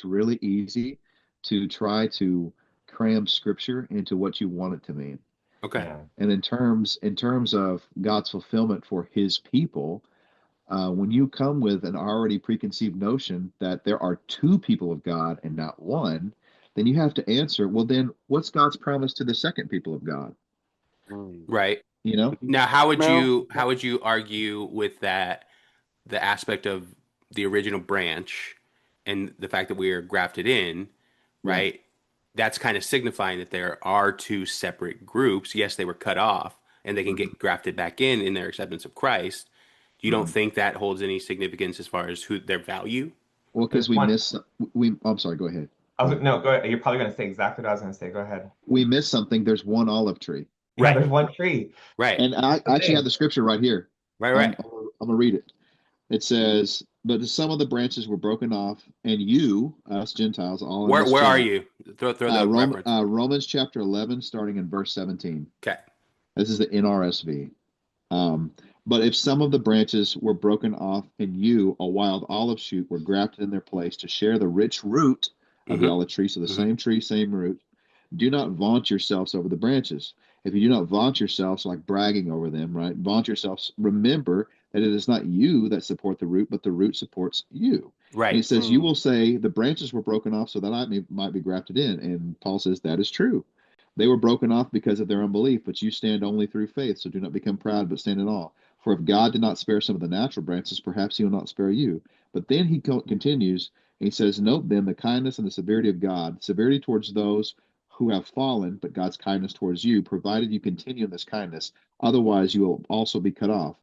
it's really easy to try to cram scripture into what you want it to mean. Okay. Yeah. And in terms of God's fulfillment for his people, when you come with an already preconceived notion that there are two people of God and not one, then you have to answer, well, then what's God's promise to the second people of God? Mm. Right. You know? Now, how would Well, you argue with that the aspect of the original branch and the fact that we are grafted in, Yeah. right? That's kind of signifying that there are two separate groups. Yes, they were cut off and they can Mhm. get grafted back in their acceptance of Christ. You don't Mhm. think that holds any significance as far as who their value? Well, because There's we one. miss we I'm sorry, go ahead. I Go was ahead. no, go ahead. You're probably going to say exactly what I was going to say. Go ahead. We miss something. There's one olive tree. Yeah, Right. there's one tree. Right. And I The actually have thing. the scripture right here. Right. I'm, Right. I'm gonna read it. It says, "But some of the branches were broken off, and you, us Gentiles, all in this Where are chat." you? Throw the reference. Romans chapter 11, starting in verse 17. Okay. This is the NRSV. Um, but if some of the branches were broken off, and you, a wild olive shoot, were grafted in their place to share the rich root of the Mm-hmm. olive tree, so the Mm-hmm. same tree, same root, do not vaunt yourselves over the branches. If you do not vaunt yourselves, like bragging over them, right? Vaunt yourselves. Remember that it is not you that support the root, but the root supports you. And he Right. says, you mm, will say, the branches were broken off so that might be grafted in. And Paul says, that is true. They were broken off because of their unbelief, but you stand only through faith. So do not become proud, but stand in awe. For if God did not spare some of the natural branches, perhaps he will not spare you. But then he continues, and he says, note then the kindness and the severity of God, severity towards those who have fallen, but God's kindness towards you, provided you continue in this kindness. Otherwise, you will also be cut off.